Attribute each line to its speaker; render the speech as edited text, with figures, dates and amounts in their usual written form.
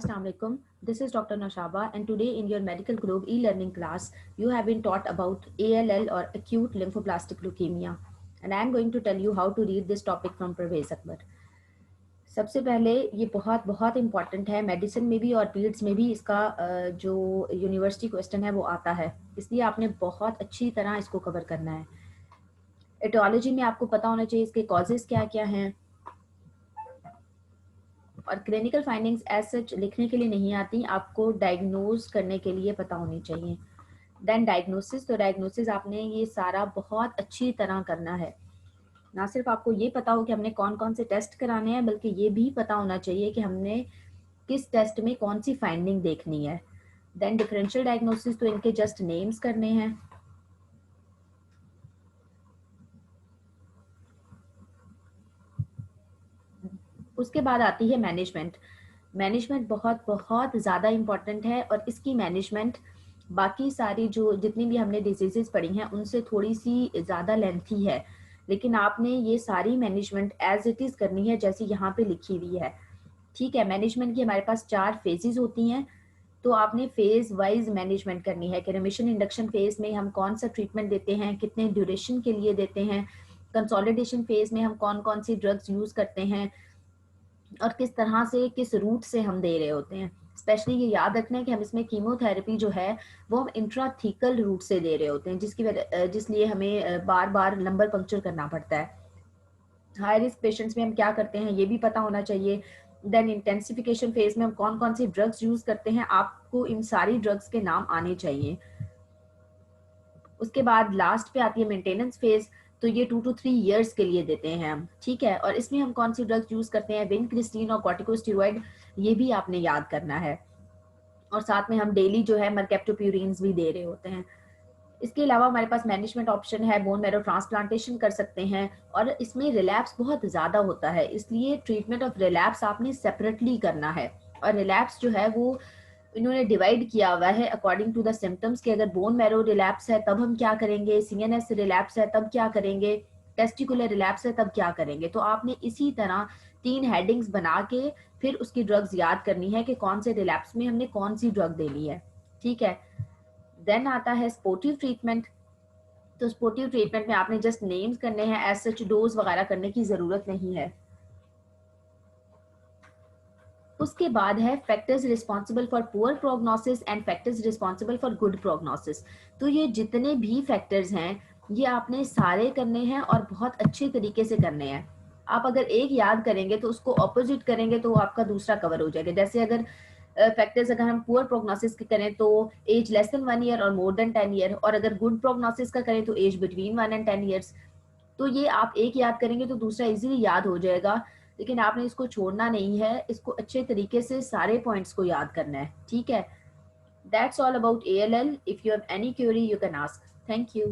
Speaker 1: Assalamualaikum. This is Dr. Nashaba, and today in your Medical Globe e-learning class, you have been taught about ALL or acute lymphoblastic leukemia, and I am going to tell you how to read this topic from Parvez Akbar. सबसे पहले ये बहुत बहुत important है, medicine में भी और पीड्स में भी इसका जो यूनिवर्सिटी क्वेश्चन है वो आता है, इसलिए आपने बहुत अच्छी तरह इसको कवर करना है। एटोलॉजी में आपको पता होना चाहिए इसके कॉजेज क्या क्या हैं, और क्लिनिकल फाइंडिंग्स एज सच लिखने के लिए नहीं आती, आपको डायग्नोज करने के लिए पता होनी चाहिए। देन डायग्नोसिस, तो डायग्नोसिस आपने ये सारा बहुत अच्छी तरह करना है। ना सिर्फ आपको ये पता हो कि हमने कौन कौन से टेस्ट कराने हैं, बल्कि ये भी पता होना चाहिए कि हमने किस टेस्ट में कौन सी फाइंडिंग देखनी है। देन डिफरेंशियल डायग्नोसिस, तो इनके जस्ट नेम्स करने हैं। उसके बाद आती है मैनेजमेंट। मैनेजमेंट बहुत बहुत ज़्यादा इम्पॉर्टेंट है, और इसकी मैनेजमेंट बाकी सारी जो जितनी भी हमने डिजीजेस पढ़ी हैं उनसे थोड़ी सी ज़्यादा लेंथी है, लेकिन आपने ये सारी मैनेजमेंट एज इट इज़ करनी है जैसे यहाँ पे लिखी हुई है। ठीक है, मैनेजमेंट की हमारे पास 4 फेजेस होती हैं, तो आपने फेज वाइज मैनेजमेंट करनी है कि रिमिशन इंडक्शन फेज में हम कौन सा ट्रीटमेंट देते हैं, कितने ड्यूरेशन के लिए देते हैं, कंसोलिडेशन फेज में हम कौन कौन सी ड्रग्स यूज़ करते हैं, और किस तरह से किस रूट से हम दे रहे होते हैं। स्पेशली ये याद रखना है कि हम इसमें कीमोथेरेपी जो है वो हम इंट्राथीकल रूट से दे रहे होते हैं, जिसलिए हमें बार बार लंबर पंक्चर करना पड़ता है। हाई रिस्क पेशेंट्स में हम क्या करते हैं ये भी पता होना चाहिए। देन इंटेंसिफिकेशन फेज में हम कौन कौन सी ड्रग्स यूज करते हैं, आपको इन सारी ड्रग्स के नाम आने चाहिए। उसके बाद लास्ट पे आती है मेंटेनेंस फेज, तो ये 2 to 3 इयर्स के लिए देते हैं हम। ठीक है, और इसमें हम कौन सी ड्रग्स यूज करते हैं, विनक्रिस्टीन और कॉर्टिकोस्टेरॉइड, ये भी आपने याद करना है। और साथ में हम डेली जो है मरकेप्टोप्यूरिन्स भी दे रहे होते हैं। इसके अलावा हमारे पास मैनेजमेंट ऑप्शन है, बोन मैरो ट्रांसप्लांटेशन कर सकते हैं, और इसमें रिलैप्स बहुत ज़्यादा होता है, इसलिए ट्रीटमेंट ऑफ रिलैप्स आपने सेपरेटली करना है। और रिलैप्स जो है वो इन्होंने डिवाइड किया हुआ है अकॉर्डिंग टू द सिम्टम्स कि अगर बोन मैरो रिलैप्स है तब हम क्या करेंगे, सीएनएस रिलैप्स है तब क्या करेंगे, टेस्टिकुलर रिलैप्स है तब क्या करेंगे। तो आपने इसी तरह 3 हेडिंग्स बना के फिर उसकी ड्रग्स याद करनी है कि कौन से रिलैप्स में हमने कौन सी ड्रग देनी है। ठीक है, देन आता है स्पोर्टिव ट्रीटमेंट। तो स्पोर्टिव ट्रीटमेंट में आपने जस्ट नेम्स करने हैं, एज सच डोज वगैरह करने की जरूरत नहीं है। उसके बाद है factors responsible for poor prognosis and factors responsible for good prognosis. तो ये जितने भी फैक्टर्स हैं ये आपने सारे करने हैं और बहुत अच्छे तरीके से करने हैं। आप अगर एक याद करेंगे तो उसको ऑपोजिट करेंगे तो आपका दूसरा कवर हो जाएगा। जैसे अगर फैक्टर्स अगर हम पुअर प्रोग्नोसिस के करें तो एज लेस देन 1 ईयर और मोर देन 10 ईयर, और अगर गुड प्रोग्नोसिस का करें तो एज बिटवीन 1 and 10 ईयर्स। तो ये आप एक याद करेंगे तो दूसरा इजीली याद हो जाएगा, लेकिन आपने इसको छोड़ना नहीं है, इसको अच्छे तरीके से सारे पॉइंट्स को याद करना है। ठीक है, that's all about ALL। If you have any query you can ask. Thank you.